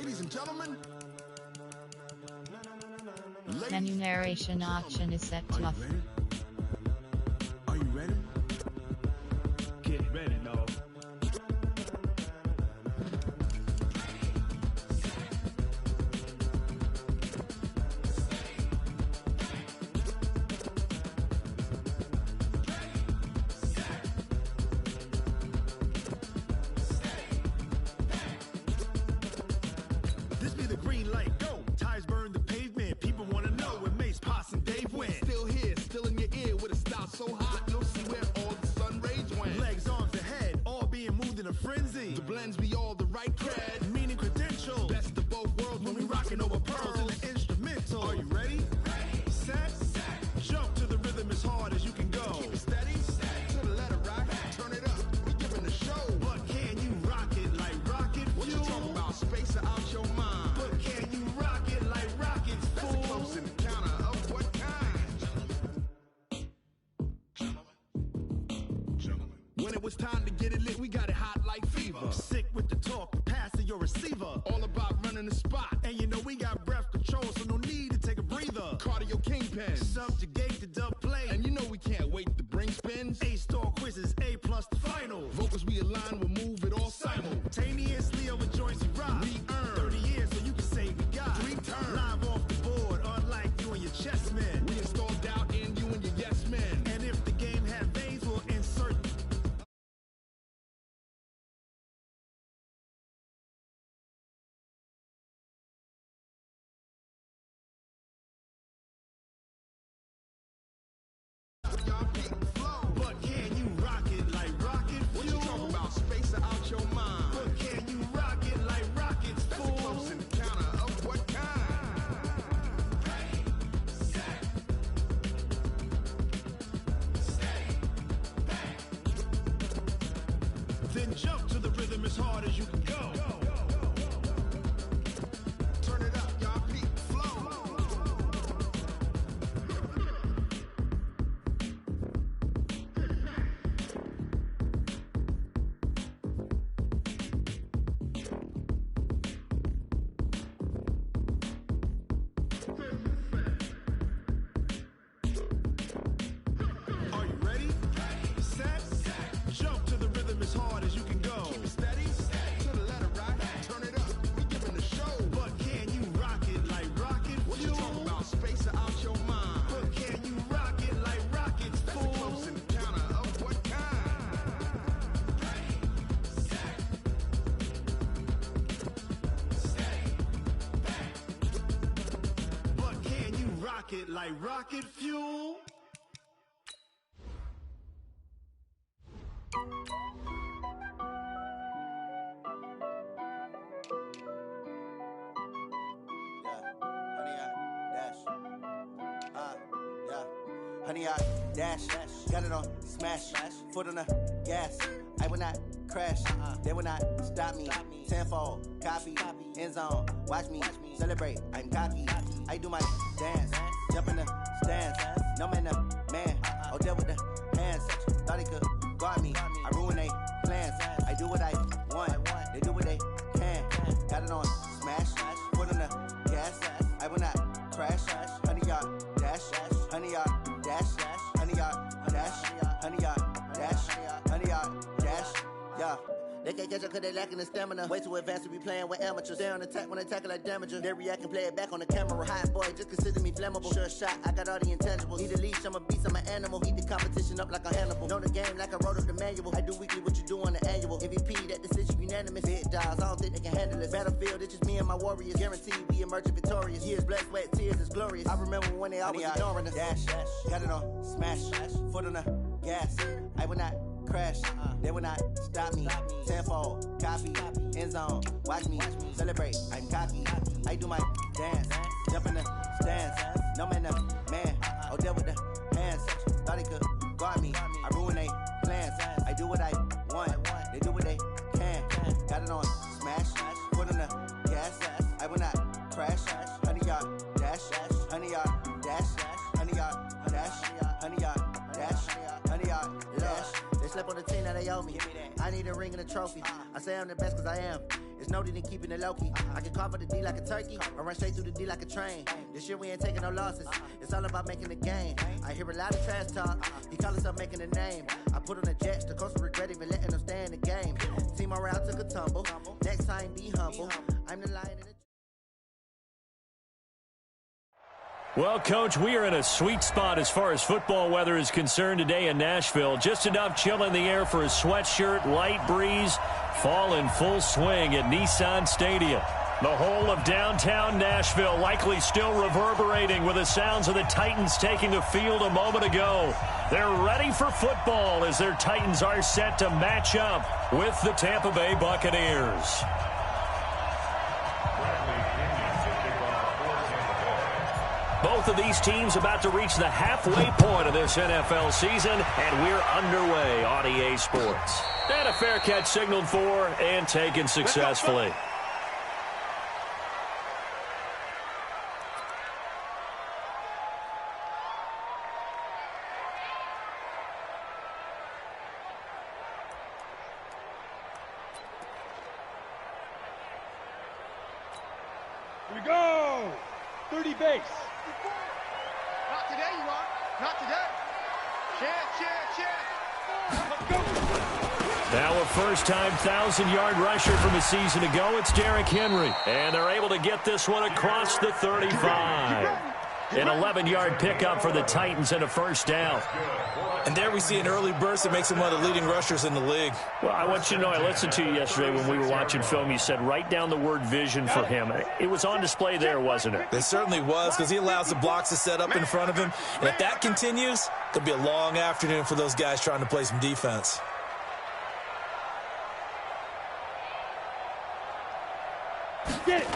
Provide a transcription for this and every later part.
ladies and gentlemen. Menu narration option is set to off. Are you ready? Get ready, no. This be the green light, go. Tires burn the pavement. People wanna know where Mace, Poss, and Dave went. Still here, still in your ear with a style so hot, you'll see where all the sun rays went. Legs, arms, and head, all being moved in a frenzy. The blends be all the right cred, meaning credentials. Best of both worlds when we rockin' over pearls in the instrumental. Are you ready? Set, jump to the rhythm as hard as you can go. Keep it steady, to the letter rock, turn it up, we giving the show. But can you rock it like rocket fuel? What you talking about, space or out your mind? But can you rock it like rockets, fool? That's a close encounter of what kind? When it was time to get it lit, we got it hot like fever. Sick with the talk, pass to your receiver. All about running the spot. And you know we got breath control, so no need to take a breather. Cardio kingpin, subjugate the dub play. And you know we can't wait to bring spins. A-star quizzes, A+ the final. Vocals we align, we'll move it all simultaneously over joints we rock. We earn 30 years, so you can say we got 3 turns. Live off the board, unlike you and your chess men. We install doubt in you and your yes men. And if the game had veins, we'll insert. But can you rock it like rocket fuel? What you talking about, space or out your mind? But can you rock it like rockets, fool? That's a close encounter of what kind? Then jump to the rhythm as hard as you can go. Turn it up, y'all, peak flow. Are you ready? Set, jump to the rhythm as hard as you can go. Keep it steady, to the letter rock, turn it up, we giving the show. But can you rock it like rocket fuel? What you talking about, space or out your mind? But can you rock it like rockets, fool? That's a close encounter of what kind? But can you rock it like rocket fuel? Honey, I dash, got it on smash, foot on the gas. I will not crash, they will not stop me. Tenfold, copy, end zone, watch me celebrate. I'm cocky, I do my dance, jump in the stands. No man, the man, oh, deal with the hands. Thought he could guard me, I ruin they plans. I do what I want, they do what they can. Got it on smash, foot on the gas. I will not crash, honey, y'all dash, honey, y'all dash, honey, y'all dash, honey, y'all dash, honey, y'all dash, yeah. They can't catch up cause they lacking the stamina. Way too advanced to be playing with amateurs. They on attack when they tackle like damager. They react and play it back on the camera. Hot boy, just consider me flammable. Sure shot, I got all the intangibles. Need a leash, I'm a beast, I'm an animal. Heat the competition up like a Hannibal. Know the game like I wrote up the manual. I do weekly what you do on the annual. MVP, that decision unanimous. Big dials, I don't think they can handle it. Battlefield, it's just me and my warriors. Guaranteed we emerging victorious. Years, blood, sweat, tears, it's glorious. I remember when they always ignoring us. Dash, got it on smash, foot on the gas. I will not crash, they will not stop me. Tenfold, copy, end zone, watch me celebrate. I'm cocky, I do my dance, jump in the stands. No man, the man, oh, deal with the hands. Thought he could guard me, I ruin they plans. I do what I want, they do what they can. Got it on smash, foot on the gas. I will not crash, honey, y'all dash, honey, y'all dash, honey, y'all dash, honey, y'all dash, honey, y'all dash. They slept on the team that they owe me. I need a ring and a trophy. I say I'm the best cause I am. It's Just know that they keeping it low-key. I can carve up the D like a turkey or run straight through the D like a train. This year we ain't taking no losses. It's all about making the game. I hear a lot of trash talk. He call himself making a name. I put on the Jets. The coach will regret even letting them stay in the game. Team morale took a tumble. Next time, be humble. I'm the lion in the... Well, Coach, we are in a sweet spot as far as football weather is concerned today in Nashville. Just enough chill in the air for a sweatshirt, light breeze, fall in full swing at Nissan Stadium. The whole of downtown Nashville likely still reverberating with the sounds of the Titans taking the field a moment ago. They're ready for football as their Titans are set to match up with the Tampa Bay Buccaneers. Both of these teams about to reach the halfway point of this NFL season, and we're underway on EA Sports. And a fair catch signaled for and taken successfully. Here we go! 30 base. Not today, you are. Not today. Chance. Let's go. Now a first-time 1,000-yard rusher from a season ago. It's Derrick Henry. And they're able to get this one across the 35. An 11-yard pickup for the Titans and a first down. And there we see an early burst that makes him one of the leading rushers in the league. Well, I want you to know, I listened to you yesterday when we were watching film. You said write down the word vision for him. It was on display there, wasn't it? It certainly was, because he allows the blocks to set up in front of him. And if that continues, it could be a long afternoon for those guys trying to play some defense. Get it.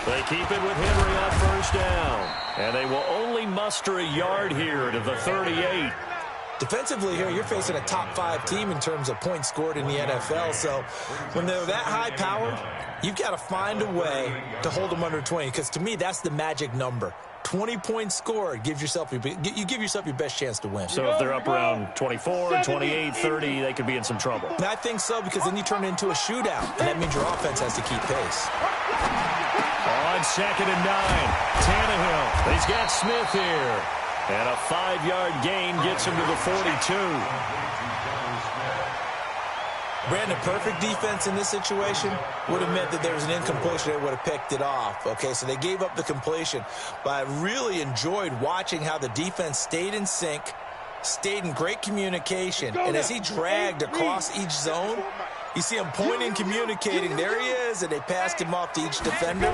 They keep it with Henry on first down. And they will only muster a yard here to the 38. Defensively here, you're facing a top-5 team in terms of points scored in the NFL. So when they're that high-powered, you've got to find a way to hold them under 20. Because to me, that's the magic number. 20 points scored, you give yourself your best chance to win. So if they're up around 24, 28, 30, they could be in some trouble. And I think so, because then you turn it into a shootout, and that means your offense has to keep pace. On 2nd and 9, Tannehill. He's got Smith here. And a 5-yard gain gets him to the 42. Brandon, perfect defense in this situation would have meant that there was an incompletion. They would have picked it off. Okay, so they gave up the completion. But I really enjoyed watching how the defense stayed in sync, stayed in great communication. And as he dragged across each zone, you see him pointing, communicating. There he is, and they passed him off to each defender.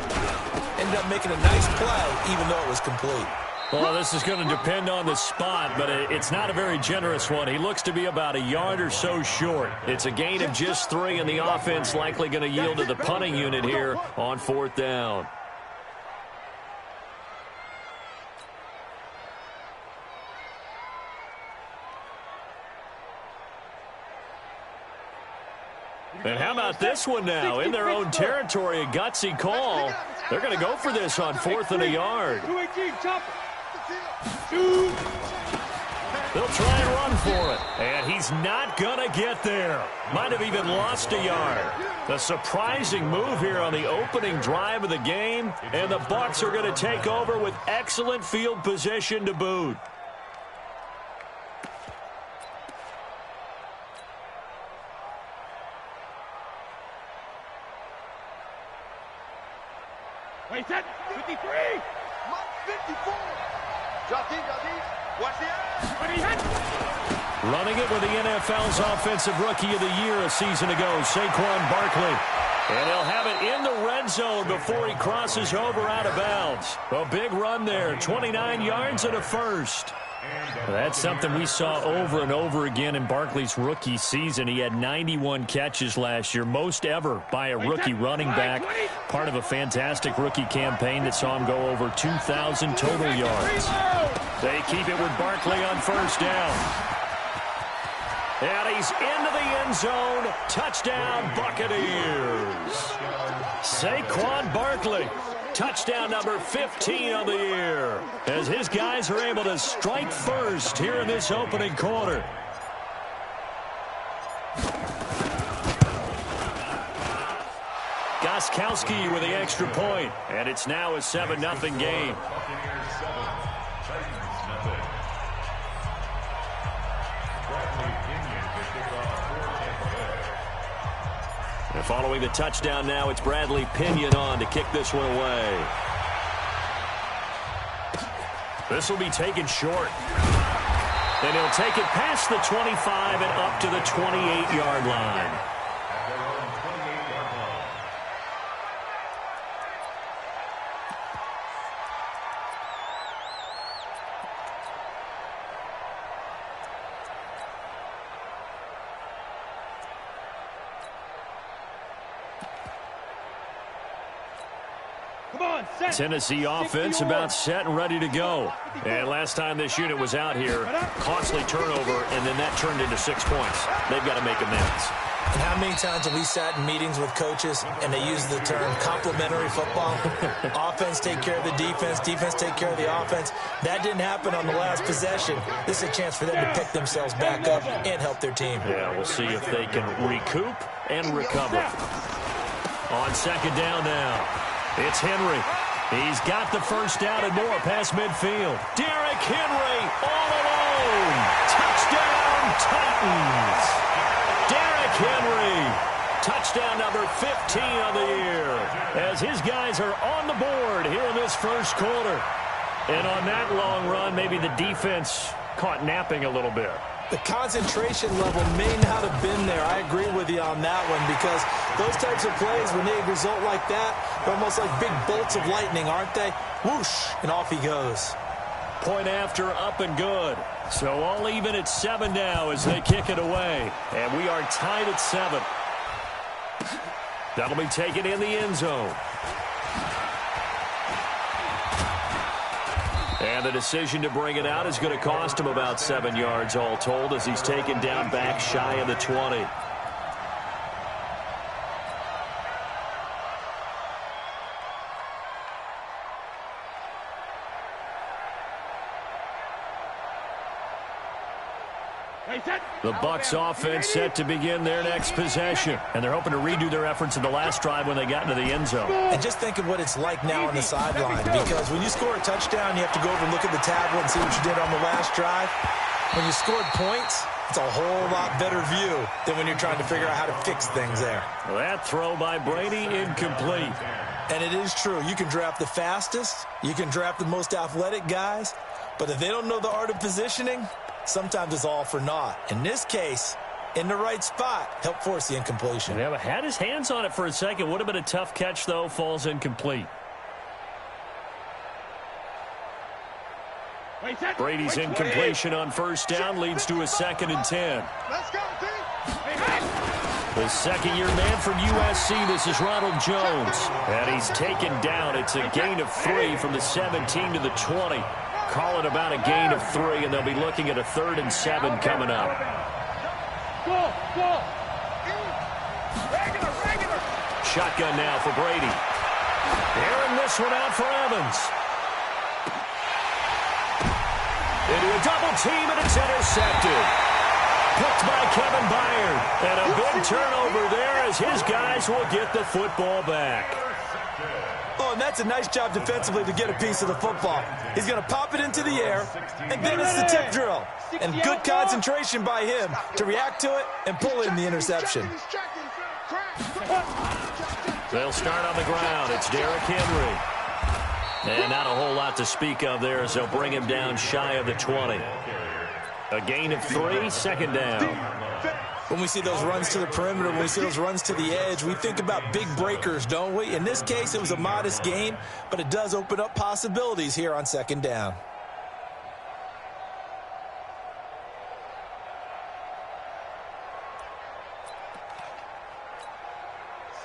Ended up making a nice play, even though it was complete. Well, this is going to depend on the spot, but it's not a very generous one. He looks to be about a yard or so short. It's a gain of just 3, and the offense likely going to yield to the punting unit here on 4th down. And how about this one now? In their own territory, a gutsy call. They're going to go for this on 4th and a yard. They'll try and run for it. And he's not going to get there. Might have even lost a yard. A surprising move here on the opening drive of the game. And the Bucs are going to take over with excellent field position to boot. Wait, set. 53. 54. Drop deep. Watch the eye. Running it with the NFL's Offensive Rookie of the Year a season ago, Saquon Barkley. And he'll have it in the red zone before he crosses over out of bounds. A big run there, 29 yards and a first. That's something we saw over and over again in Barkley's rookie season. He had 91 catches last year, most ever by a rookie running back. Part of a fantastic rookie campaign that saw him go over 2,000 total yards. They keep it with Barkley on first down. And he's into the end zone. Touchdown, Buccaneers. Saquon Barkley. Touchdown number 15 on the year, as his guys are able to strike first here in this opening quarter. Gostkowski with the extra point, and it's now a 7-0 game. And following the touchdown now, it's Bradley Pinion on to kick this one away. This will be taken short. And he'll take it past the 25 and up to the 28-yard line. Tennessee offense about set and ready to go. And last time this unit was out here, costly turnover, and then that turned into 6 points. They've got to make amends. And how many times have we sat in meetings with coaches and they use the term complementary football? Offense take care of the defense, defense take care of the offense. That didn't happen on the last possession. This is a chance for them to pick themselves back up and help their team. Yeah, we'll see if they can recoup and recover. On second down now, it's Henry. He's got the first down and more past midfield. Derrick Henry all alone. Touchdown, Titans. Derrick Henry. Touchdown number 15 on the year. As his guys are on the board here in this first quarter. And on that long run, maybe the defense caught napping a little bit. The concentration level may not have been there. I agree with you on that one because those types of plays, when they result like that, they're almost like big bolts of lightning, aren't they? Whoosh, and off he goes. Point after, up and good. So all even at 7 now as they kick it away. And we are tied at 7. That'll be taken in the end zone. And the decision to bring it out is going to cost him about 7 yards all told as he's taken down back shy of the 20. The Bucs offense set to begin their next possession. And they're hoping to redo their efforts in the last drive when they got into the end zone. And just think of what it's like now on the sideline. Because when you score a touchdown, you have to go over and look at the tablet and see what you did on the last drive. When you scored points, it's a whole lot better view than when you're trying to figure out how to fix things there. Well, that throw by Brady, incomplete. And it is true. You can draft the fastest. You can draft the most athletic guys. But if they don't know the art of positioning, sometimes it's all for naught. In this case, in the right spot, helped force the incompletion. Yeah, but had his hands on it for a second. Would have been a tough catch, though. Falls incomplete. Brady's incompletion on first down leads to a 2nd and 10. Let's go, team. The second-year man from USC, this is Ronald Jones. And he's taken down. It's a gain of 3 from the 17 to the 20. Call it about a gain of 3, and they'll be looking at a 3rd and 7 coming up. Shotgun now for Brady. Airing this one out for Evans. Into a double team, and it's intercepted. Picked by Kevin Byard. And a big turnover there as his guys will get the football back. Oh, and that's a nice job defensively to get a piece of the football. He's going to pop it into the air, and then it's the tip drill. And good concentration by him to react to it and pull in the interception. They'll start on the ground. It's Derrick Henry. And not a whole lot to speak of there as they'll bring him down shy of the 20. A gain of 3, 2nd down. When we see those runs to the perimeter, when we see those runs to the edge, we think about big breakers, don't we? In this case, it was a modest gain, but it does open up possibilities here on 2nd down.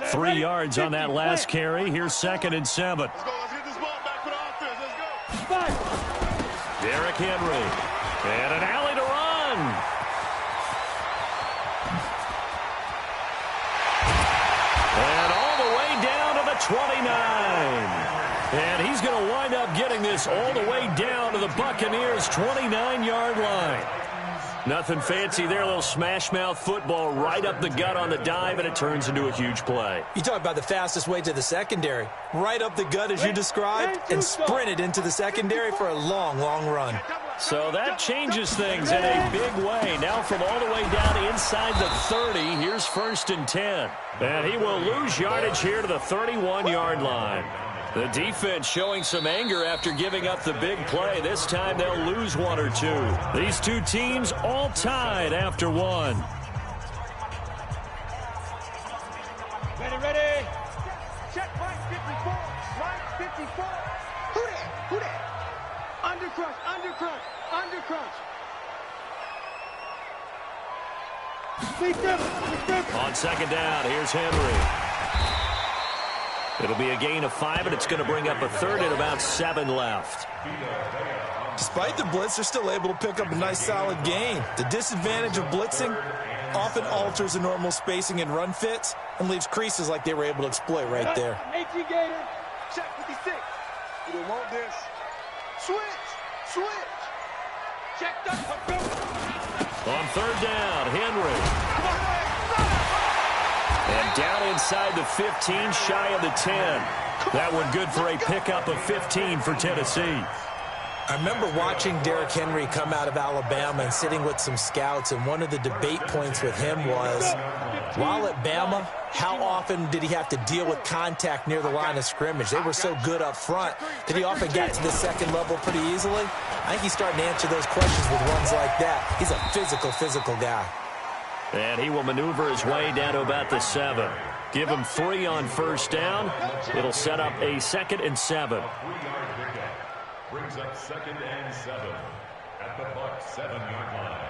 Three yards on that last carry. Here's 2nd and 7. Let's go. Let's get this ball back for the offense. Let's go. Derrick Henry. And an alley to run. And all the way down to the 29. And he's going to wind up getting this all the way down to the Buccaneers' 29-yard line. Nothing fancy there. A little smash-mouth football right up the gut on the dive, and it turns into a huge play. You talk about the fastest way to the secondary. Right up the gut as you described and sprinted into the secondary for a long, long run. So that changes things in a big way. Now from all the way down inside the 30, here's 1st and 10. And he will lose yardage here to the 31-yard line. The defense showing some anger after giving up the big play. This time they'll lose 1 or 2. These two teams all tied after 1. Ready. Check line 54. Line 54. Who that? Undercrush. Sleep them. On 2nd down, here's Henry. It'll be a gain of 5, and it's going to bring up a 3rd and about 7 left. Despite the blitz, they're still able to pick up a nice, solid gain. The disadvantage of blitzing often alters the normal spacing and run fits and leaves creases like they were able to exploit right there. AT Gator. Check 56. You don't want this. Switch. Check that. On 3rd down, Henry. And down inside the 15, shy of the 10. That one good for a pickup of 15 for Tennessee. I remember watching Derrick Henry come out of Alabama and sitting with some scouts, and one of the debate points with him was, while at Bama, how often did he have to deal with contact near the line of scrimmage? They were so good up front that he often got to the second level pretty easily. I think he's starting to answer those questions with runs like that. He's a physical guy. And he will maneuver his way down to about the 7. Give him 3 on 1st down. It'll set up a 2nd and 7. Brings up 2nd and 7 at the Bucs 7-yard line.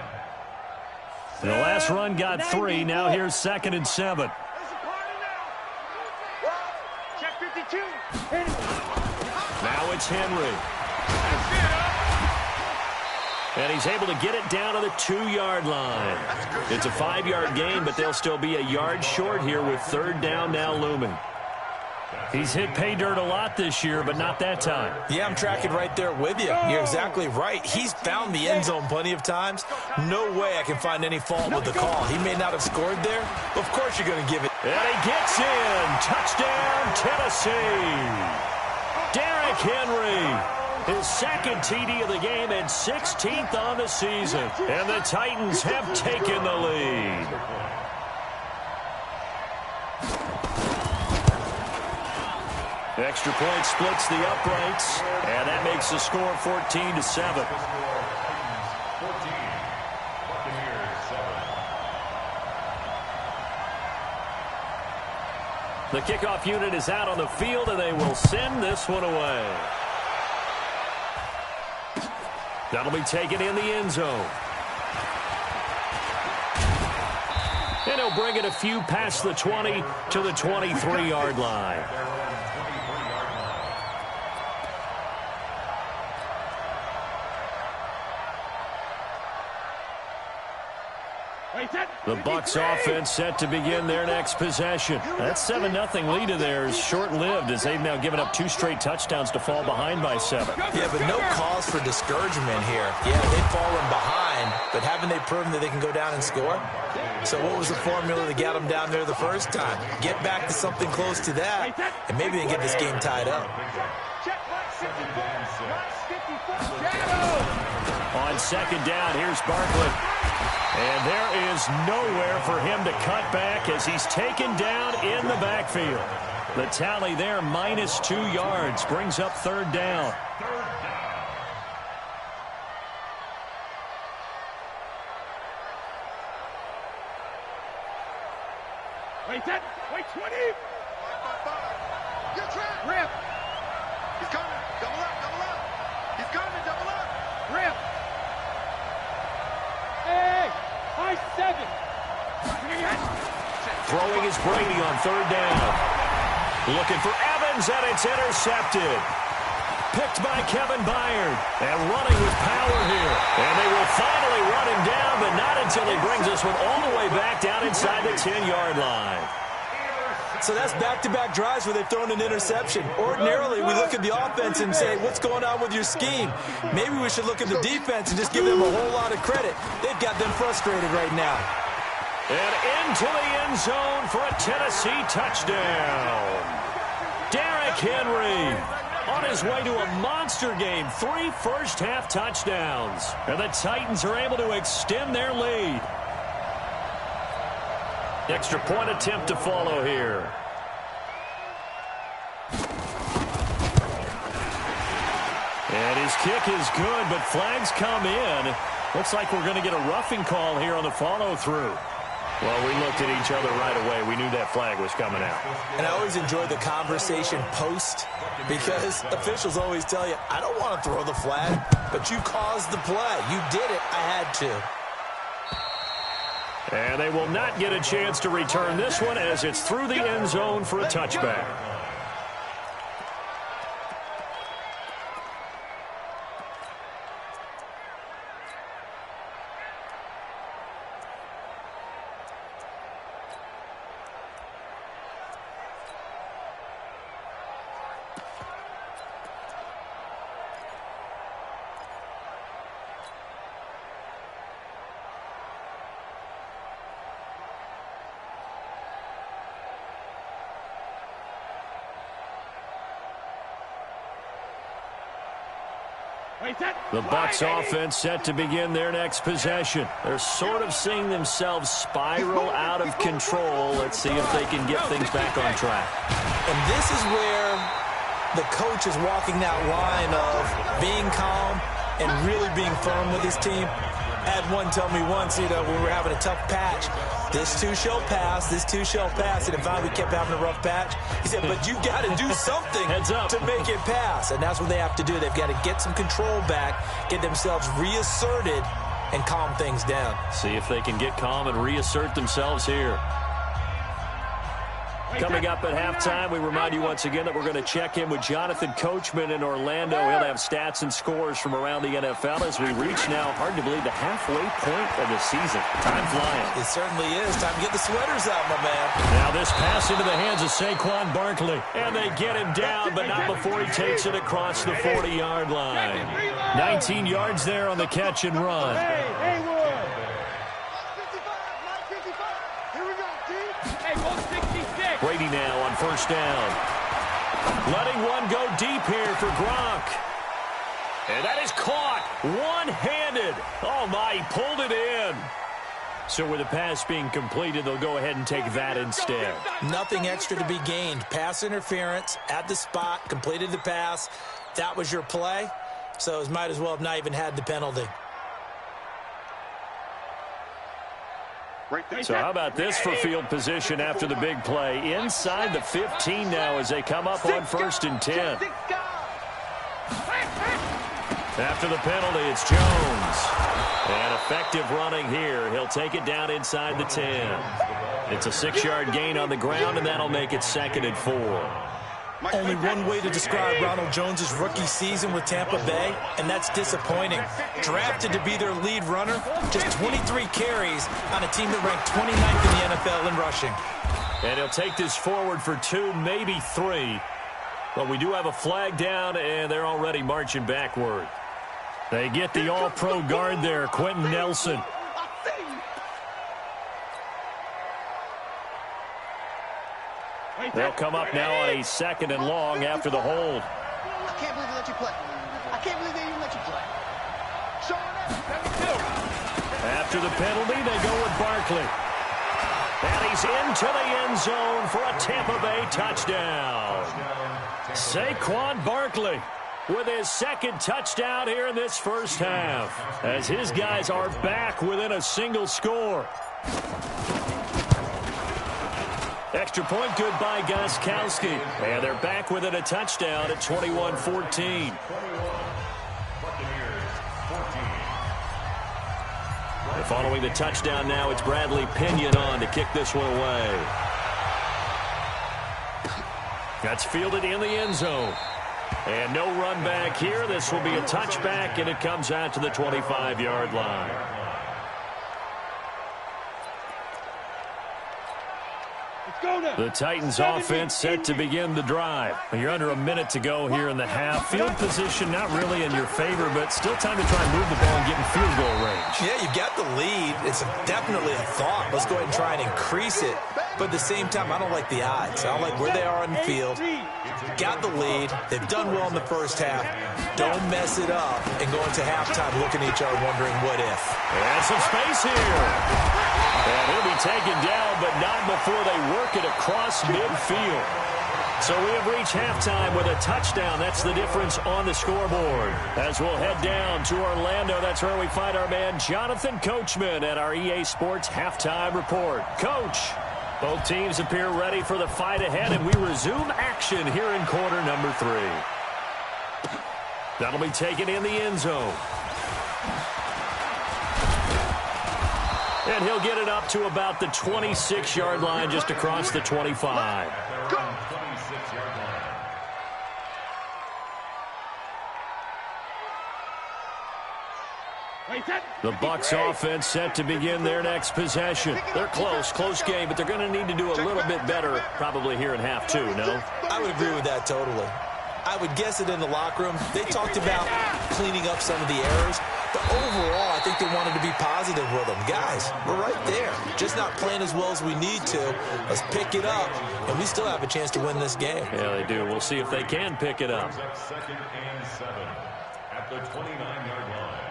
The last run got 3. Now here's 2nd and 7. Check 52. Now it's Henry. And he's able to get it down to the 2-yard line. It's a 5-yard gain, but they'll still be a yard short here with 3rd down now looming. He's hit pay dirt a lot this year, but not that time. Yeah, I'm tracking right there with you. You're exactly right. He's found the end zone plenty of times. No way I can find any fault with the call. He may not have scored there, but of course you're going to give it. And he gets in. Touchdown, Tennessee. Derrick Henry. His 2nd TD of the game and 16th on the season. And the Titans have taken the lead. Extra point splits the uprights, and that makes the score 14-7. The kickoff unit is out on the field, and they will send this one away. That'll be taken in the end zone. And he'll bring it a few past the 20 to the 23-yard line. The Bucs offense set to begin their next possession. That 7-0 lead of theirs short-lived as they've now given up 2 straight touchdowns to fall behind by 7. Yeah, but no cause for discouragement here. Yeah, they've fallen behind, but haven't they proven that they can go down and score? So what was the formula to get them down there the first time? Get back to something close to that, and maybe they can get this game tied up. On 2nd down, here's Barkley. And there is nowhere for him to cut back as he's taken down in the backfield. The tally there, -2 yards, brings up 3rd down. Wait 20. Good try. Rip. He's coming. Double up. He's coming. Double up. Rip. Hey. High 7. Throwing is Brady on 3rd down. Looking for Evans, and it's intercepted. Picked by Kevin Byard. And running with power here. And they will finally run him down, but not until he brings this one all the way back down inside the 10-yard line. So that's back-to-back drives where they've thrown an interception. Ordinarily, we look at the offense and say, what's going on with your scheme? Maybe we should look at the defense and just give them a whole lot of credit. They've got them frustrated right now. And into the end zone for a Tennessee touchdown. Derrick Henry on his way to a monster game. 3 first-half touchdowns. And the Titans are able to extend their lead. Extra point attempt to follow here. And his kick is good, but flags come in. Looks like we're going to get a roughing call here on the follow-through. Well, we looked at each other right away. We knew that flag was coming out. And I always enjoy the conversation post because officials always tell you, I don't want to throw the flag, but you caused the play. You did it. I had to. And they will not get a chance to return this one as it's through the end zone for a touchback. The Bucs offense set to begin their next possession. They're sort of seeing themselves spiral out of control. Let's see if they can get things back on track. And this is where the coach is walking that line of being calm and really being firm with his team. I had one tell me once, when we were having a tough patch, this too shall pass, this too shall pass. And if we kept having a rough patch, he said, but you've got to do something to make it pass. And that's what they have to do. They've got to get some control back, get themselves reasserted, and calm things down. See if they can get calm and reassert themselves here. Coming up at halftime, we remind you once again that we're going to check in with Jonathan Coachman in Orlando. He'll have stats and scores from around the NFL as we reach now, hard to believe, the halfway point of the season. Time flying. It certainly is. Time to get the sweaters out, my man. Now this pass into the hands of Saquon Barkley. And they get him down, but not before he takes it across the 40-yard line. 19 yards there on the catch and run. Brady now on first down. Letting one go deep here for Gronk. And that is caught one-handed. Oh, my, he pulled it in. So with the pass being completed, they'll go ahead and take that instead. Nothing extra to be gained. Pass interference at the spot, completed the pass. That was your play, so it might as well have not even had the penalty. So how about this for field position after the big play? Inside the 15 now as they come up on 1st and 10. After the penalty, it's Jones. And effective running here. He'll take it down inside the 10. It's a 6-yard gain on the ground, and that'll make it 2nd and 4. Only one way to describe Ronald Jones' rookie season with Tampa Bay, and that's disappointing. Drafted to be their lead runner, just 23 carries on a team that ranked 29th in the NFL in rushing. And he'll take this forward for 2, maybe 3. But we do have a flag down, and they're already marching backward. They get the all-pro guard there, Quentin Nelson. They'll come up now on a 2nd and long after the hold. I can't believe they let you play. I can't believe they even let you play. After the penalty, they go with Barkley. And he's into the end zone for a Tampa Bay touchdown. Saquon Barkley with his 2nd touchdown here in this first half, as his guys are back within a single score. Extra point good by Gostkowski. And they're back within a touchdown at 21-14. Following the touchdown now, it's Bradley Pinion on to kick this one away. That's fielded in the end zone. And no run back here. This will be a touchback, and it comes out to the 25-yard line. The Titans offense set to begin the drive. You're under a minute to go here in the half. Field position not really in your favor, but still time to try and move the ball and get in field goal range. Yeah, you've got the lead. It's definitely a thought. Let's go ahead and try and increase it. But at the same time, I don't like the odds. I don't like where they are on the field. Got the lead. They've done well in the first half. Don't mess it up and go into halftime looking at each other wondering what if. And some space here. And he'll be taken down, but not before they work it across midfield. So we have reached halftime with a touchdown. That's the difference on the scoreboard. As we'll head down to Orlando, that's where we find our man Jonathan Coachman at our EA Sports Halftime Report. Coach, both teams appear ready for the fight ahead, and we resume action here in quarter number 3. That'll be taken in the end zone. And he'll get it up to about the 26-yard line, just across the 25. The Bucs offense set to begin their next possession. They're close game, but they're going to need to do a little bit better probably here in half 2, no? I would agree with that totally. I would guess it in the locker room. They talked about cleaning up some of the errors, but overall, I think they wanted to be positive with them. Guys, we're right there. Just not playing as well as we need to. Let's pick it up, and we still have a chance to win this game. Yeah, they do. We'll see if they can pick it up. Second and 7 at the 29-yard line.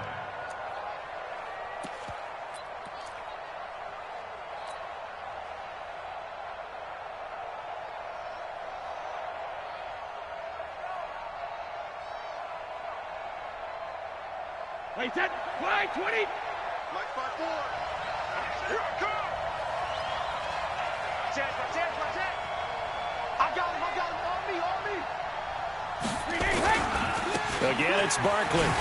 Wait, set, fly, 20. Mike by 4. Here I come. Watch it. I got him, on me. Again, it's Barkley.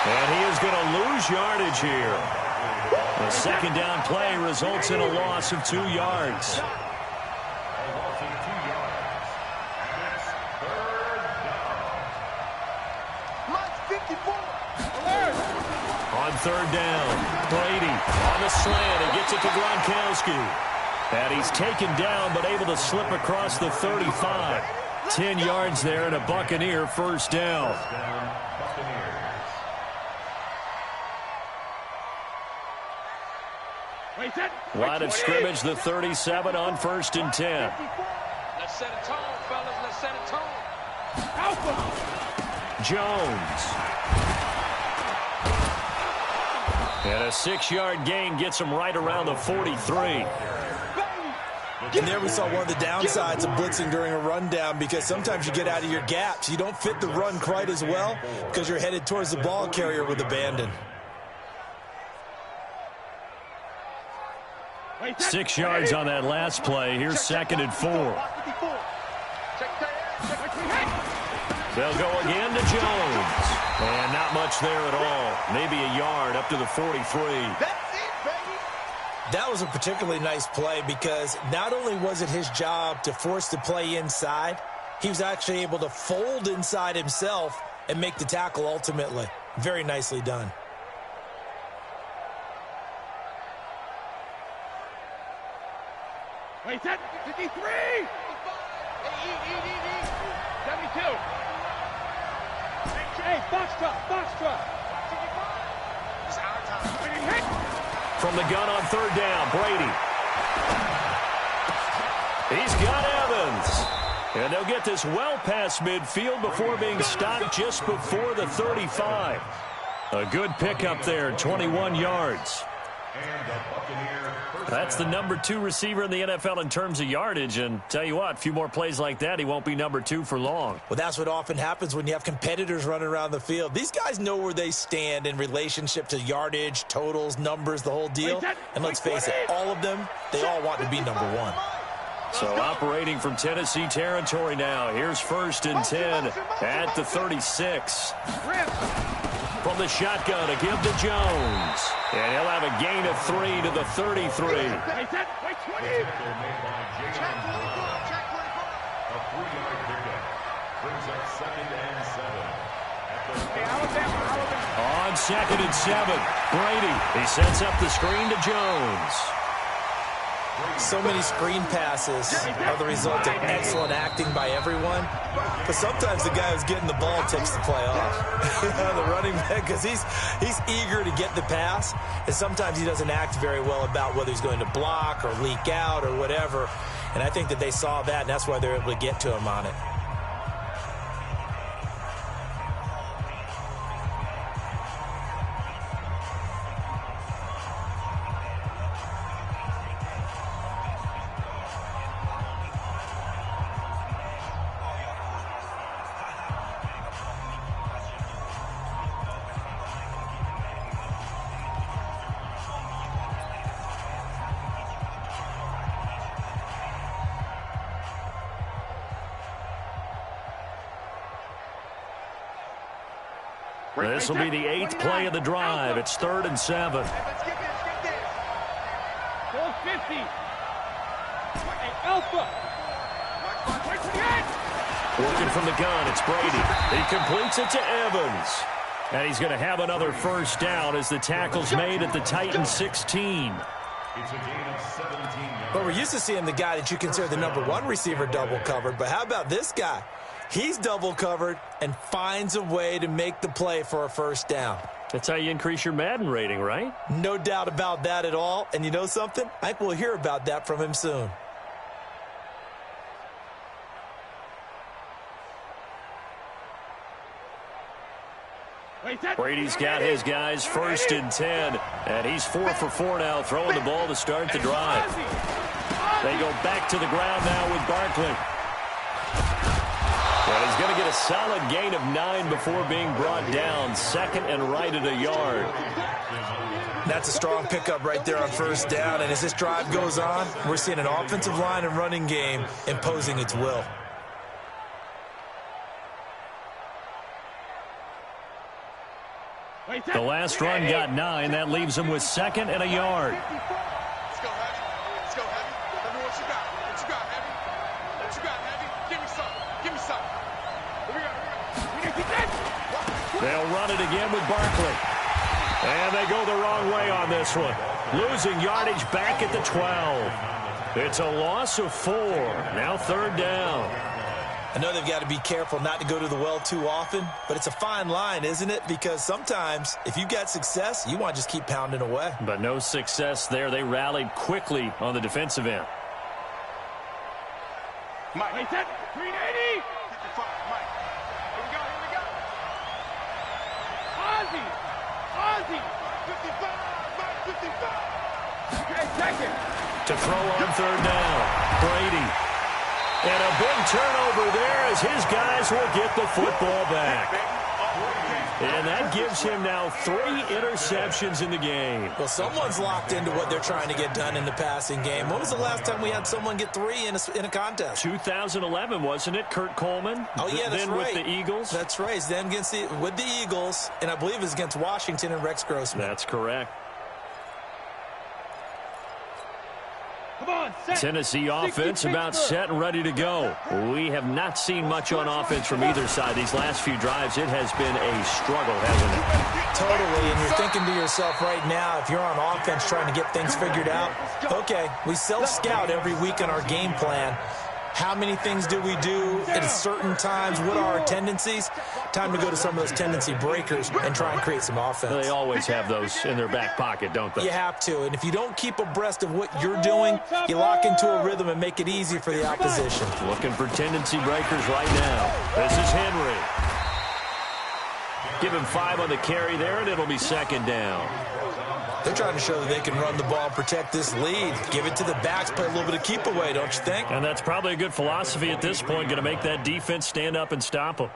And he is going to lose yardage here. The second down play results in a loss of 2 yards. On third down, Brady on the slant. He gets it to Gronkowski. And he's taken down but able to slip across the 35. 10 yards there and a Buccaneer first down. Line of scrimmage, the 37 on 1st and 10. Let's set a tone, fellas. Let's set a tone. Alpha. Jones. And a 6-yard gain gets him right around the 43. And there we saw one of the downsides of blitzing during a rundown, because sometimes you get out of your gaps. You don't fit the run quite as well because you're headed towards the ball carrier with abandon. 6 yards on that last play. Here's 2nd and 4. They'll go again to Jones. And not much there at all. Maybe a yard up to the 43. That was a particularly nice play because not only was it his job to force the play inside, he was actually able to fold inside himself and make the tackle ultimately. Very nicely done. Wait, set, 53! 72! Hey, box truck! It's our time. From the gun on third down, Brady. He's got Evans. And they'll get this well past midfield before being stopped just before the 35. A good pickup there, 21 yards. That's the number 2 receiver in the NFL in terms of yardage, and tell you what, a few more plays like that, he won't be number 2 for long. Well, that's what often happens when you have competitors running around the field. These guys know where they stand in relationship to yardage, totals, numbers, the whole deal. And let's face it, all of them, they all want to be number 1. So operating from Tennessee territory now. Here's 1st and 10 at the 36. From the shotgun to give to Jones. And he'll have a gain of 3 to the 33. A 3-yard pickup brings up 2nd and 7. On 2nd and 7, Brady. He sets up the screen to Jones. So many screen passes are the result of excellent acting by everyone. But sometimes the guy who's getting the ball takes the play off. The running back, because he's eager to get the pass, and sometimes he doesn't act very well about whether he's going to block or leak out or whatever. And I think that they saw that, and that's why they're able to get to him on it. This will be the 8th play of the drive. It's 3rd and 7. Let's get this. 450. Hey, Alpha. Working from the gun, it's Brady. He completes it to Evans. And he's going to have another first down as the tackle's made at the Titans 16. It's a gain of 17 yards. But we're used to seeing the guy that you consider the #1 receiver double covered. But how about this guy? He's double covered and finds a way to make the play for a first down. That's how you increase your Madden rating, right? No doubt about that at all. And you know something? I think we'll hear about that from him soon. Brady's got his guys 1st and 10. And he's 4 for 4 now, throwing the ball to start the drive. They go back to the ground now with Barkley. And he's going to get a solid gain of 9 before being brought down. 2nd and right at a yard. That's a strong pickup right there on first down. And as this drive goes on, we're seeing an offensive line and running game imposing its will. The last run got 9. That leaves him with 2nd and a yard. Let's go, Heavy. Let's go, Heavy. Let me what you got. What you got, Heavy? What you got, Heavy? Give me some. Give me some. They'll run it again with Barkley. And they go the wrong way on this one. Losing yardage back at the 12. It's a loss of 4. Now 3rd down. I know they've got to be careful not to go to the well too often, but it's a fine line, isn't it? Because sometimes if you've got success, you want to just keep pounding away. But no success there. They rallied quickly on the defensive end. Mike. 380. 55, Mike. Here we go. Ozzy. 55, Mike, 55. Okay, second. To throw on 3rd down. Brady. And a big turnover there as his guys will get the football back. And that gives him now 3 interceptions in the game. Well, someone's locked into what they're trying to get done in the passing game. When was the last time we had someone get 3 in a contest? 2011, wasn't it? Kurt Coleman? Oh, yeah, that's then right. with the Eagles? That's right. Then with the Eagles, and I believe it was against Washington and Rex Grossman. That's correct. Come on, set. Tennessee offense about set and ready to go. We have not seen much on offense from either side. These last few drives, it has been a struggle, hasn't it? Totally, and you're thinking to yourself right now, if you're on offense trying to get things figured out, okay, we self-scout every week on our game plan. How many things do we do at certain times? What are our tendencies? Time to go to some of those tendency breakers and try and create some offense. They always have those in their back pocket, don't they? You have to, and if you don't keep abreast of what you're doing, you lock into a rhythm and make it easy for the opposition. Looking for tendency breakers right now. This is Henry. Give him 5 on the carry there, and it'll be 2nd down. They're trying to show that they can run the ball and protect this lead. Give it to the backs, play a little bit of keep away, don't you think? And that's probably a good philosophy at this point, going to make that defense stand up and stop them.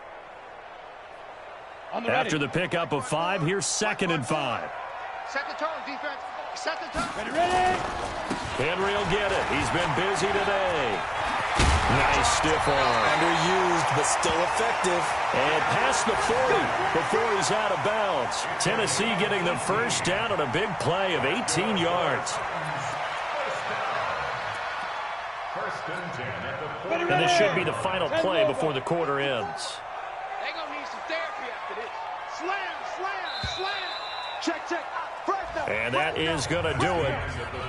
After the pickup of 5, here's 2nd and 5. Set the tone, defense. Set the tone. Ready? Henry will get it. He's been busy today. Nice stiff arm. Underused, but still effective. And past the 40 before he's out of bounds. Tennessee getting the first down on a big play of 18 yards. And this should be the final play before the quarter ends. They're going to need some therapy after this. Slam, slam, slam. Check. Fresh. And that is going to do it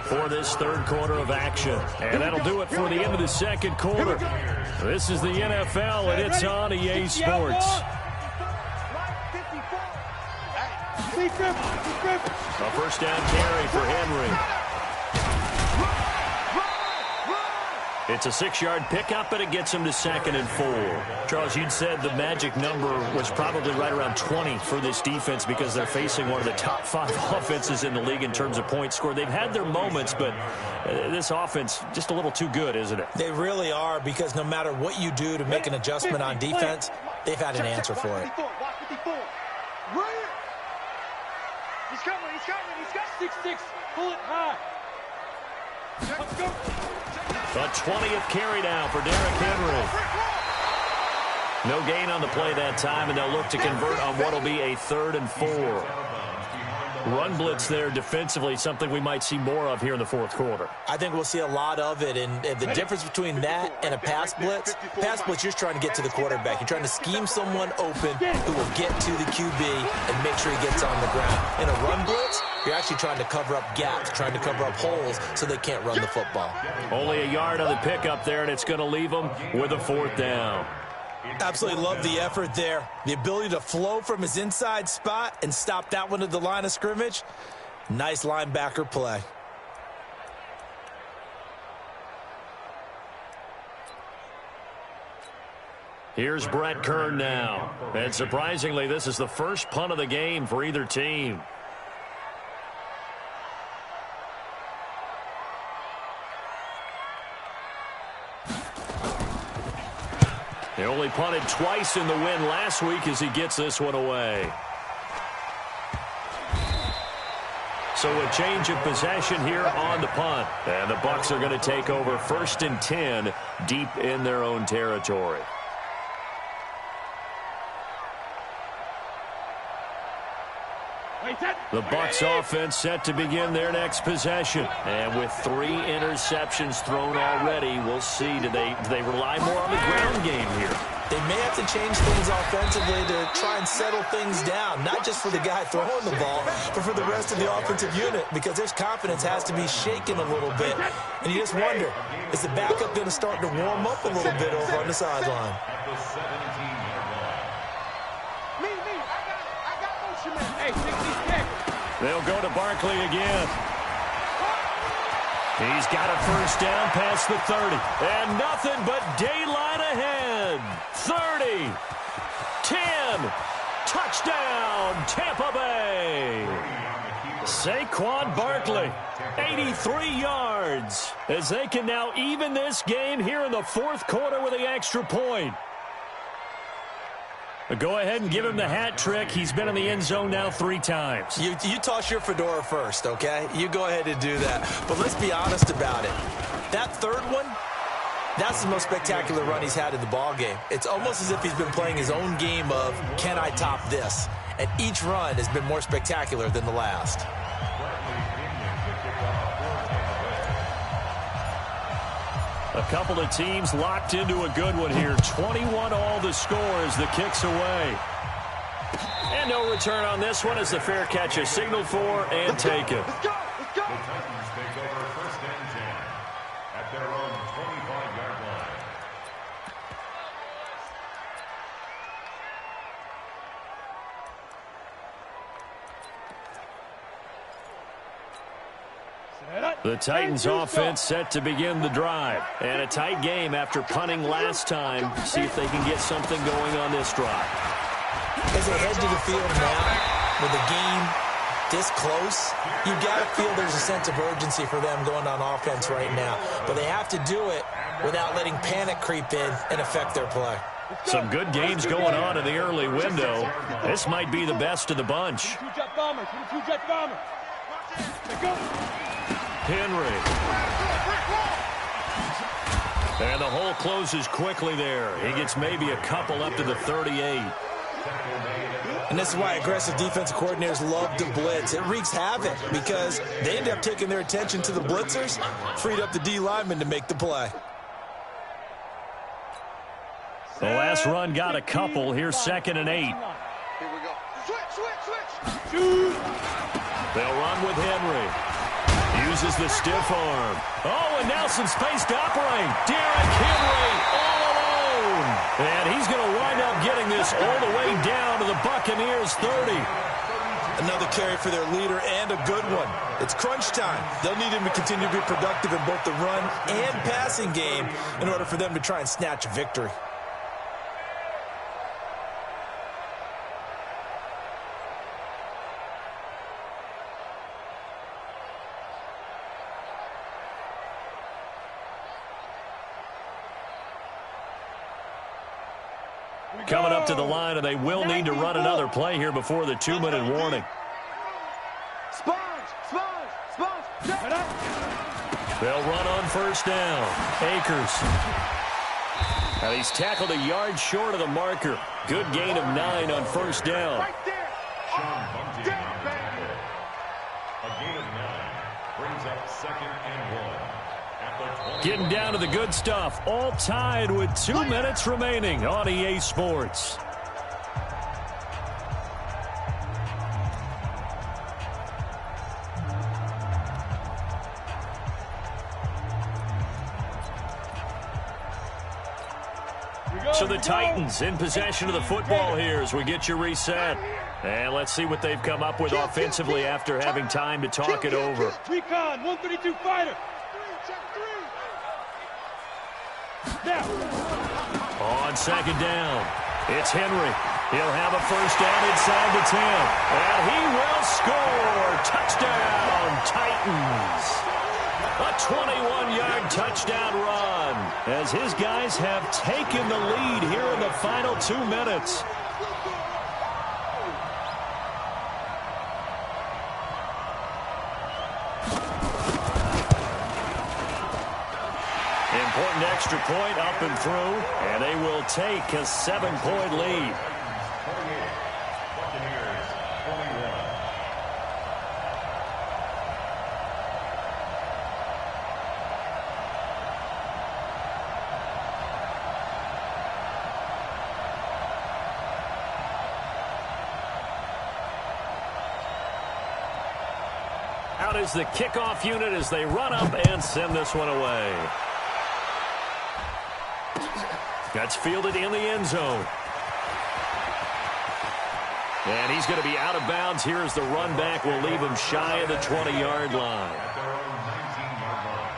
for this third quarter of action. And that'll do it for the end of the second quarter. This is the NFL, and it's on EA Sports. A first down carry for Henry. It's a 6-yard pickup, and it gets him to 2nd and 4. Charles, you'd said the magic number was probably right around 20 for this defense because they're facing one of the top 5 offenses in the league in terms of points scored. They've had their moments, but this offense just a little too good, isn't it? They really are, because no matter what you do to make an adjustment on defense, they've had an answer for it. He's coming, he's got 6'6", pull it high. Let's go. A 20th carry now for Derrick Henry. No gain on the play that time, and they'll look to convert on what will be a 3rd and 4. Run blitz there defensively, something we might see more of here in the fourth quarter. I think we'll see a lot of it, and the difference between that and a pass blitz, you're just trying to get to the quarterback. You're trying to scheme someone open who will get to the QB and make sure he gets on the ground. In a run blitz, you're actually trying to cover up gaps, trying to cover up holes so they can't run the football. Only a yard on the pickup there, and it's going to leave them with a 4th down. Absolutely love the effort there. The ability to flow from his inside spot and stop that one at the line of scrimmage. Nice linebacker play. Here's Brett Kern now. And surprisingly, this is the first punt of the game for either team. He only punted twice in the win last week as he gets this one away. So a change of possession here on the punt. And the Bucs are going to take over 1st and 10 deep in their own territory. The Bucs offense set to begin their next possession. And with 3 interceptions thrown already, we'll see. Do they rely more on the ground game here? They may have to change things offensively to try and settle things down, not just for the guy throwing the ball, but for the rest of the offensive unit, because their confidence has to be shaken a little bit. And you just wonder, is the backup going to start to warm up a little bit over on the sideline? They'll go to Barkley again. He's got a first down past the 30. And nothing but daylight ahead. 30. 10. Touchdown, Tampa Bay. Saquon Barkley, 83 yards. As they can now even this game here in the fourth quarter with the extra point. Go ahead and give him the hat trick. He's been in the end zone now 3 times. You toss your fedora first, okay? You go ahead and do that. But let's be honest about it. That third one, that's the most spectacular run he's had in the ballgame. It's almost as if he's been playing his own game of, can I top this? And each run has been more spectacular than the last. A couple of teams locked into a good one here. 21 all the score as the kick's away. And no return on this one as the fair catch is signaled for and taken. Let's go. The Titans take over 1st and 10 at their own 25-yard line. The Titans offense set to begin the drive. And a tight game after punting last time. See if they can get something going on this drive. As they head to the field now, with the game this close, you got to feel there's a sense of urgency for them going on offense right now. But they have to do it without letting panic creep in and affect their play. Some good games going on in the early window. This might be the best of the bunch. Henry. And the hole closes quickly there. He gets maybe a couple up to the 38. And this is why aggressive defensive coordinators love to blitz. It wreaks havoc because they end up taking their attention to the blitzers, freed up the D lineman to make the play. The last run got a couple. Here's 2nd and 8. Here we go. Switch. They'll run with Henry. Uses the stiff arm. Oh, and now some space to operate. Derrick Henry all alone. And he's going to wind up getting this all the way down to the Buccaneers' 30. Another carry for their leader and a good one. It's crunch time. They'll need him to continue to be productive in both the run and passing game in order for them to try and snatch a victory. Coming up to the line, and they will need to run another play here before the 2-minute warning. Sponge. They'll run on first down. Akers. And he's tackled a yard short of the marker. Good gain of 9 on first down. Right there. Sean Bunting on the tackle. A gain of 9 brings up 2nd and 1. Getting down to the good stuff. All tied with 2 minutes remaining on EA Sports. So the Titans in possession of the football here as we get you reset. And let's see what they've come up with offensively after having time to talk it over. Recon, 132 fighter. Now. On second down, it's Henry. He'll have a first down inside the 10. And he will score. Touchdown, Titans. A 21-yard touchdown run as his guys have taken the lead here in the final 2 minutes. Important extra point up and through, and they will take a 7-point lead. Buccaneers 21. Out is the kickoff unit as they run up and send this one away. That's fielded in the end zone. And he's going to be out of bounds here as the run back will leave him shy of the 20-yard line. At their own 19-yard line.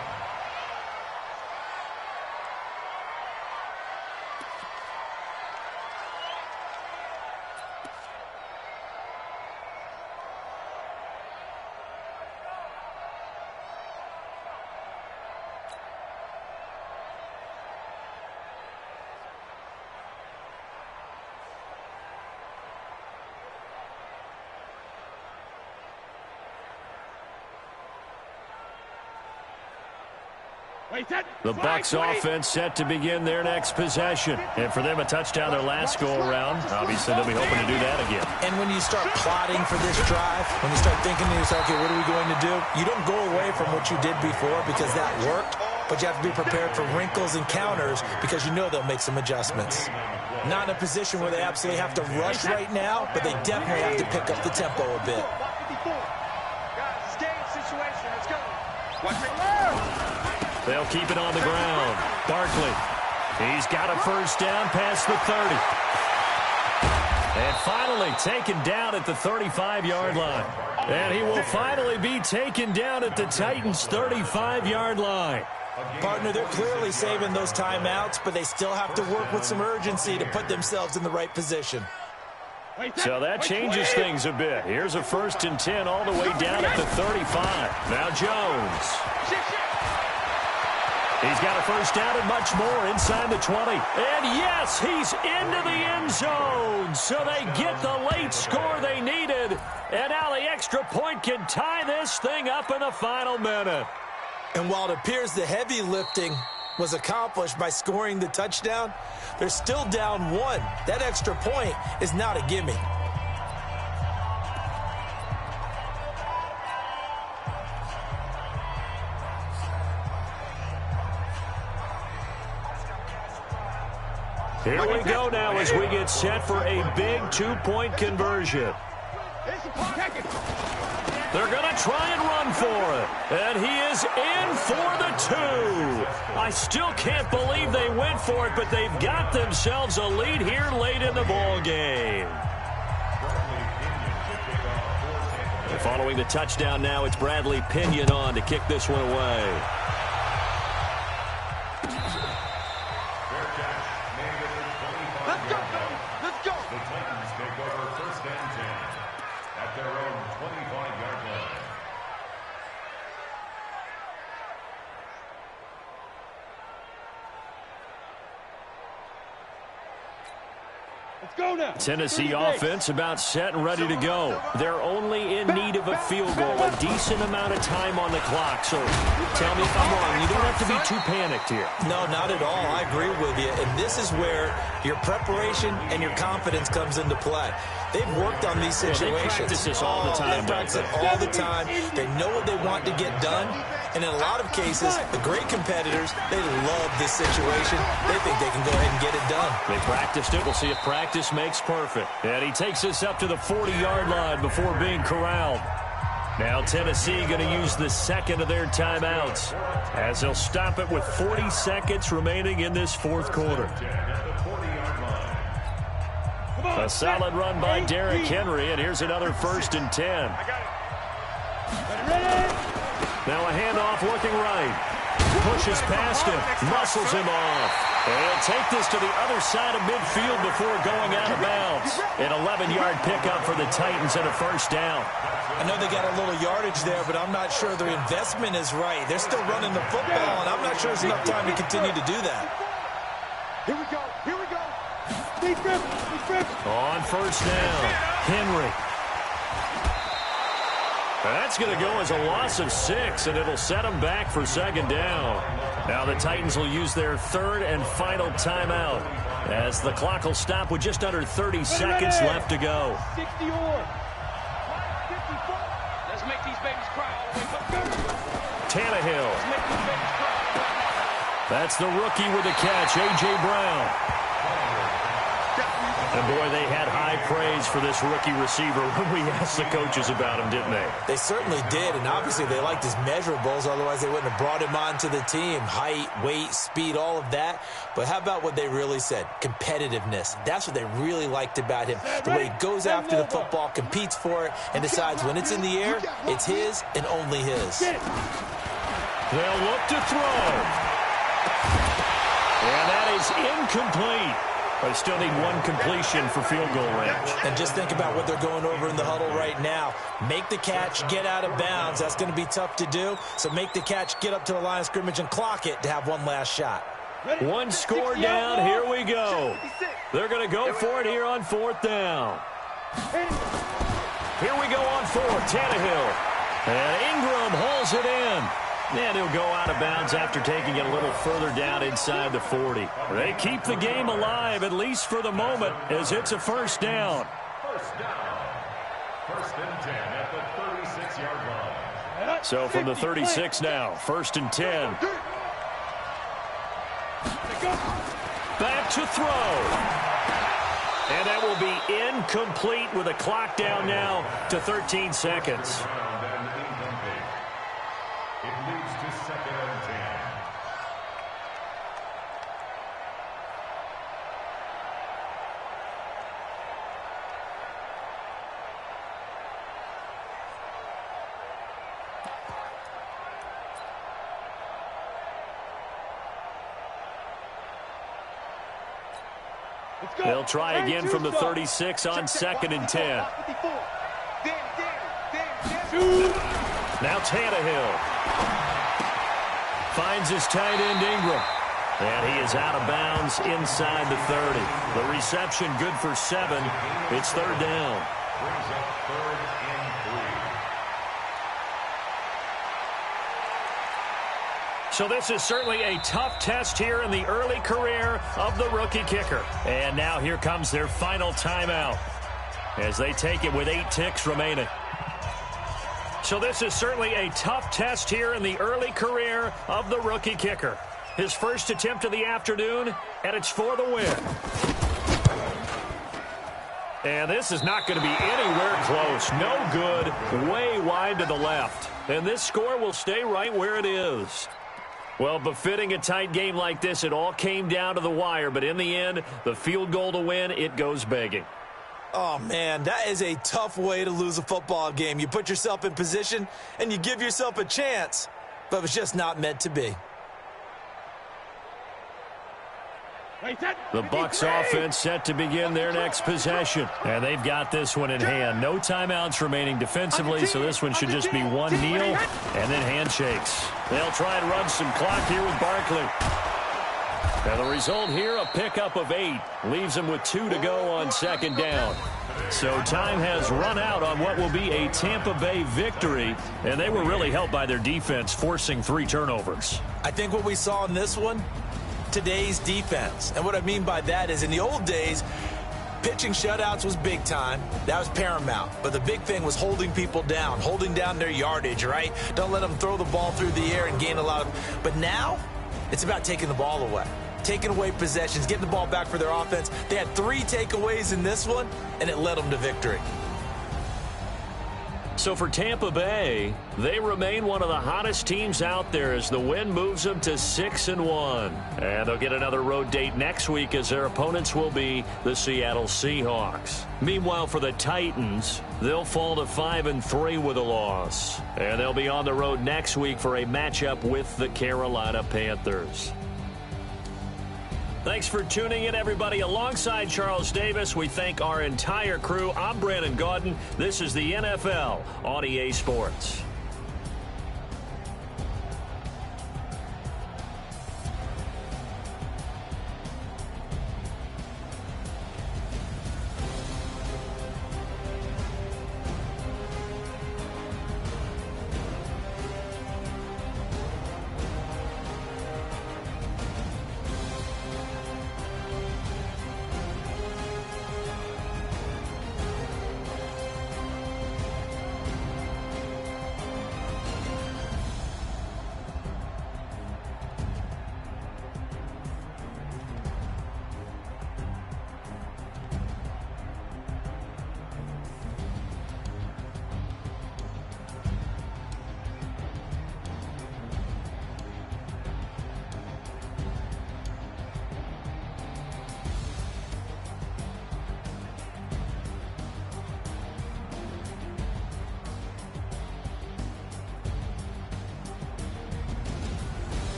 The Bucs offense set to begin their next possession. And for them, a touchdown their last go-around. Obviously, they'll be hoping to do that again. And when you start plotting for this drive, when you start thinking to yourself, okay, what are we going to do? You don't go away from what you did before because that worked, but you have to be prepared for wrinkles and counters because you know they'll make some adjustments. Not in a position where they absolutely have to rush right now, but they definitely have to pick up the tempo a bit. Guys, game situation. Let's go. Watch it. They'll keep it on the ground. Barkley. He's got a first down past the 30. And finally taken down at the 35-yard line. And he will finally be taken down at the Titans' 35-yard line. Partner, they're clearly saving those timeouts, but they still have to work with some urgency to put themselves in the right position. So that changes things a bit. Here's a 1st and 10 all the way down at the 35. Now Jones. He's got a first down and much more inside the 20. And yes, he's into the end zone. So they get the late score they needed. And now the extra point can tie this thing up in the final minute. And while it appears the heavy lifting was accomplished by scoring the touchdown, they're still down 1. That extra point is not a gimme. Here we go now as we get set for a big two-point conversion. They're going to try and run for it. And he is in for the two. I still can't believe they went for it, but they've got themselves a lead here late in the ball game. And following the touchdown now, it's Bradley Pinion on to kick this one away. Let's go. Let's go. The Titans take over first and 10 at their own 25-yard line. Let's go now. Tennessee offense about set and ready to go. They're only in need of a field goal, a decent amount of time on the clock. So tell me if I'm wrong. You don't have to be too panicked here. No, not at all. I agree with you. And this is where your preparation and your confidence comes into play. They've worked on these situations. They practice this all the time. They practice it all the time. They know what they want to get done. And in a lot of cases, the great competitors, they love this situation. They think they can go ahead and get it done. They practiced it. We'll see if practice makes perfect. And he takes us up to the 40-yard line before being corralled. Now Tennessee going to use the second of their timeouts as they'll stop it with 40 seconds remaining in this fourth quarter. A solid run by Derrick Henry, and here's another 1st and 10. Now a handoff looking right. Pushes past him, muscles him off. And he'll take this to the other side of midfield before going out of bounds. An 11-yard pickup for the Titans and a 1st down. I know they got a little yardage there, but I'm not sure their investment is right. They're still running the football, and I'm not sure there's enough time to continue to do that. Here we go. Here we go. Defense. On 1st down, Henry. That's going to go as a loss of 6, and it'll set them back for 2nd down. Now the Titans will use their 3rd and final timeout as the clock will stop with just under 30 seconds left to go. 60 on. 54. Let's make these babies cry. Tannehill. Let's make these babies cry. That's the rookie with the catch, A.J. Brown. And, boy, they had high praise for this rookie receiver when we asked the coaches about him, didn't they? They certainly did, and obviously they liked his measurables. Otherwise, they wouldn't have brought him onto the team. Height, weight, speed, all of that. But how about what they really said? Competitiveness. That's what they really liked about him. The way he goes after the football, competes for it, and decides when it's in the air, it's his and only his. They'll look to throw. And that is incomplete. They still need one completion for field goal range. And just think about what they're going over in the huddle right now. Make the catch, get out of bounds. That's going to be tough to do. So make the catch, get up to the line of scrimmage, and clock it to have one last shot. One score down. Here we go. They're going to go for it here on 4th down. Here we go on 4th. Tannehill. And Ingram hauls it in. And he'll go out of bounds after taking it a little further down inside the 40. They keep the game alive, at least for the moment, as it's a 1st down. 1st down. 1st and 10 at the 36-yard line. So from the 36 now, 1st and 10. Back to throw. And that will be incomplete with a clock down now to 13 seconds. It leads to 2nd and 10. They'll try again from the 36 on 2nd and 10. Now Tannehill finds his tight end Ingram. And he is out of bounds inside the 30. The reception good for 7. It's 3rd down. Brings up 3rd and 3. So this is certainly a tough test here in the early career of the rookie kicker. And now here comes their final timeout as they take it with 8 ticks remaining. So this is certainly a tough test here in the early career of the rookie kicker. His first attempt of the afternoon, and it's for the win. And this is not going to be anywhere close. No good, way wide to the left. And this score will stay right where it is. Well, befitting a tight game like this, it all came down to the wire. But in the end, the field goal to win, it goes begging. Oh, man, that is a tough way to lose a football game. You put yourself in position, and you give yourself a chance. But it's just not meant to be. The Bucs offense set to begin their next possession. And they've got this one in hand. No timeouts remaining defensively, so this one should just be one kneel and then handshakes. They'll try and run some clock here with Barkley. And the result here, a pickup of 8. Leaves them with 2 to go on second down. So time has run out on what will be a Tampa Bay victory. And they were really helped by their defense, forcing 3 turnovers. I think what we saw in this one, today's defense. And what I mean by that is in the old days, pitching shutouts was big time. That was paramount. But the big thing was holding people down, holding down their yardage, right? Don't let them throw the ball through the air and gain a lot of... But now, it's about taking the ball away. Taking away possessions, getting the ball back for their offense. They had 3 takeaways in this one, and it led them to victory. So for Tampa Bay, they remain one of the hottest teams out there as the win moves them to 6-1. And they'll get another road date next week as their opponents will be the Seattle Seahawks. Meanwhile, for the Titans, they'll fall to 5-3 with a loss. And they'll be on the road next week for a matchup with the Carolina Panthers. Thanks for tuning in, everybody. Alongside Charles Davis, we thank our entire crew. I'm Brandon Gaudin. This is the NFL on EA Sports.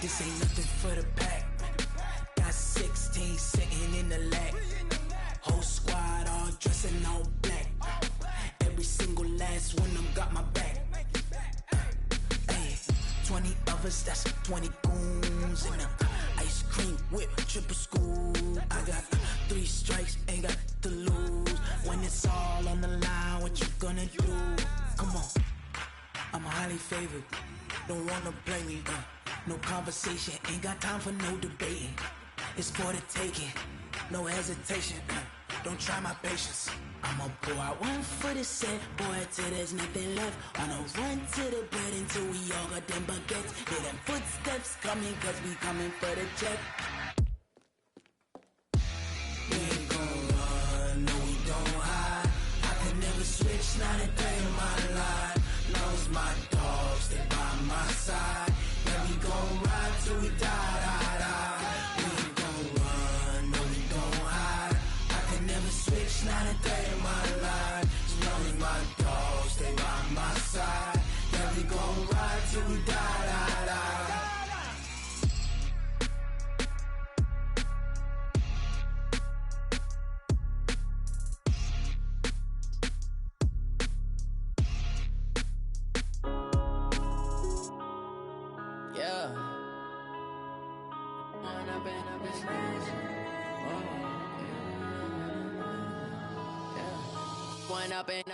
This ain't nothing for the pack. Got 16 sitting in the lap. Whole squad all dressing all black. Every single last one of them got my back. 20 of us, that's 20 goons in the ice cream whip, triple school. I got 3 strikes, ain't got to lose. When it's all on the line, what you gonna do? Come on, I'm highly favored. Don't wanna play me, no conversation, ain't got time for no debating. It's for the taking, no hesitation. Don't try my patience. I'ma pour out one for the set, boy, till there's nothing left. Wanna run to the bread until we all got them baguettes. Hear them footsteps coming, cause we coming for the check. We ain't gon' run, no we don't hide. I could never switch, not a day in my life. Long as my dogs, they by my side. Yeah, we gon' ride till we die, die, die. We ain't gon' run, no we don't hide. I could never switch, not a day in my life. As long as my dogs, they by my side. Yeah, we gon' ride till we die, die, die.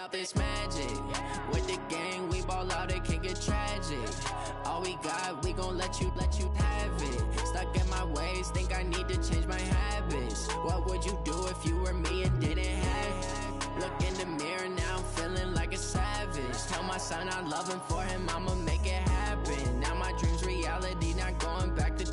Up this magic. With the gang, we ball out, it can get tragic. All we got, we gon' let you have it. Stuck in my ways, think I need to change my habits. What would you do if you were me and didn't have it? Look in the mirror now, I'm feeling like a savage. Tell my son I love him, for him I'ma make it happen. Now my dream's reality, not going back to.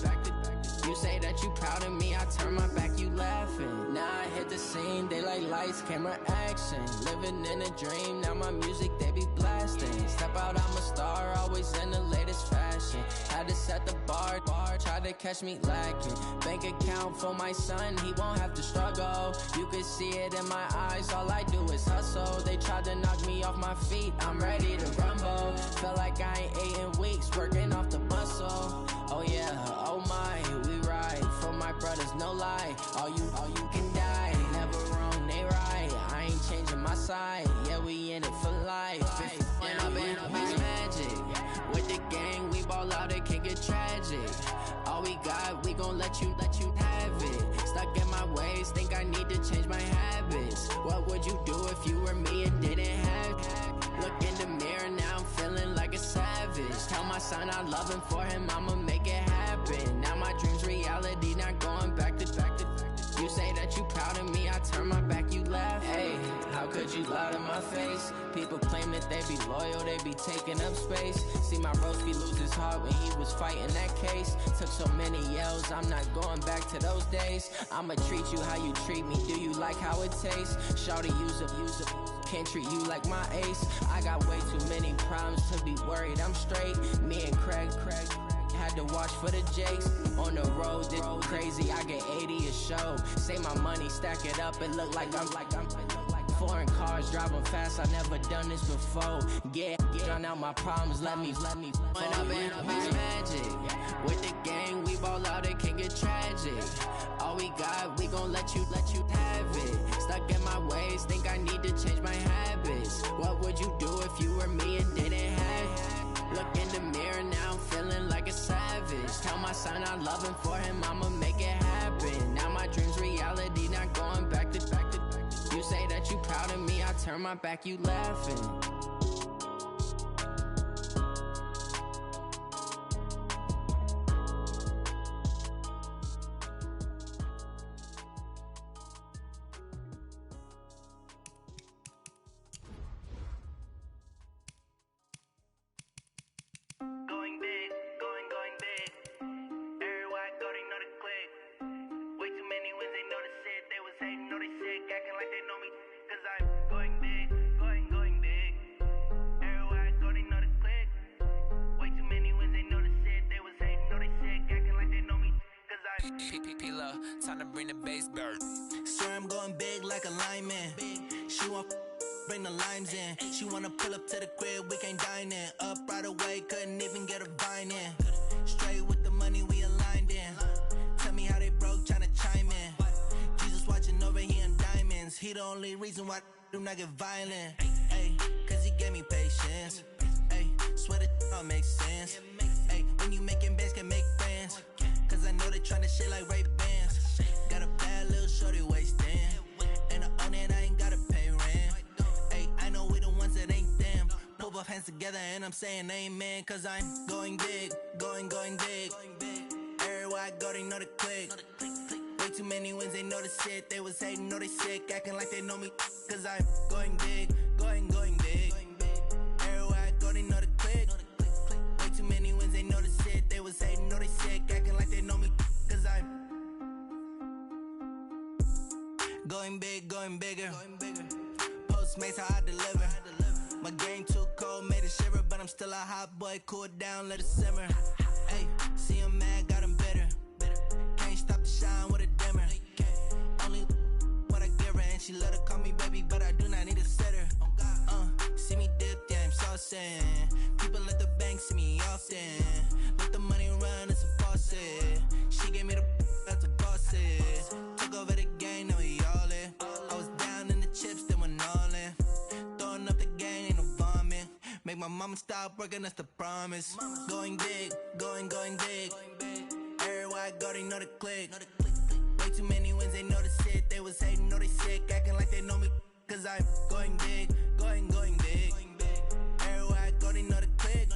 You say that you proud of me, I turn my back, you laughing. Now I hit the scene, they like lights, camera, action. Living in a dream, now my music, they be blasting. Step out, I'm a star, always in the latest fashion. Had to set the bar, try to catch me lacking. Bank account for my son, he won't have to struggle. You can see it in my eyes, all I do is hustle. They tried to knock me off my feet, I'm ready to rumble. Felt like I ain't ate in weeks, working off the muscle. Oh yeah, oh my, we ride for my brothers, no lie. All you can die, never wrong, they right. I ain't changing my side, yeah, we in it for life. When I've been up, it's magic. With the gang, we ball out, it can get tragic. All we got, we gon' let you have it. Stuck in my ways, think I need to change my habits. What would you do if you were me and didn't have it? Look in the mirror, now I'm feeling like a savage. Tell my son I love him, for him I'ma make it happen. Now my dream's reality, not going back to. You say that you proud of me, I turn my back, you laugh. Hey, how could you lie to my face? People claim that they be loyal, they be taking up space. See my broski lose his heart when he was fighting that case. Took so many yells, I'm not going back to those days. I'ma treat you how you treat me, do you like how it tastes? Shawty, use up, can't treat you like my ace. I got way too many problems to be worried, I'm straight. Me and Craig had to watch for the Jakes. On the road, this crazy, I get 80 a show. Say my money, stack it up, it look like I'm foreign cars, driving fast, I never done this before. Yeah, drown out my problems, let me When I've been up, it's magic. With the gang, we ball out, it can get tragic. All we got, we gon' let you have it. Stuck in my ways, think I need to change my habits. What would you do if you were me and didn't have it? Look in the mirror, now I'm feeling like a savage. Tell my son I love him, for him I'ma make it happen. Now my dream's reality, not going back to. You say that you proud of me, I turn my back, you laughing. Time to bring the bass bird. Swear I'm going big like a lineman. She want bring the limes in. She wanna pull up to the crib, we can't dine in. Up right away, couldn't even get a vine in. Straight with the money. only reason why I do not get violent. Ay, cause he gave me patience. Ay, swear that don't make sense. Ay, when you making bands, can make friends. Cause I know they tryna shit like Ray-Bans. Got a bad little shorty wasting. And I own it, I ain't gotta pay rent. Ay, I know we the ones that ain't them. Put both hands together and I'm saying amen. Cause I'm going big, going big. Everywhere I go, they know the click. Way too many wins, they know the shit. They was hating, know they sick, acting like they know me. Cause I'm going big, going big. Everywhere I go, they know the click. Way too many wins, they know the shit. They was hating, know they sick, acting like they know me. Cause I'm going big, going bigger. Postmates, how I deliver. My game too cold, made it shiver. But I'm still a hot boy, cool it down, let it simmer. Hey, see him mad, got him bitter. Can't stop the shine with a dimmer. Only what I give her, and she let her call me baby, but I do not need a sitter. See me dip, yeah, I'm saucing. People at the bank see me often. Let the money run, it's a faucet. She gave me the that's a boss it. Took over the game, now we all in. I was down in the chips, then went all in. Throwing up the game, ain't no vomit. Make my mama stop working, that's the promise. Going big, going big. Everywhere I go, they know the click. Way too many wins, they know the shit. They was hating, know they sick, acting like they know me. Cause I'm going big, going big. Everywhere I go, they know the click.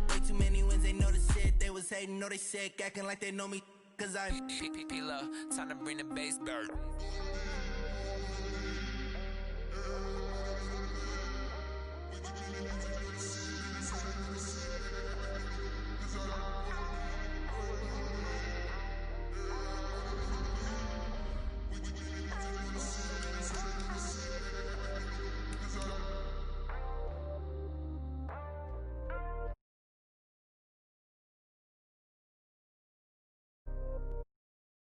Way too many wins, they know the shit. They was hating, know they sick, acting like they know me. Cause I'm P-Lo, time to bring the bass bird.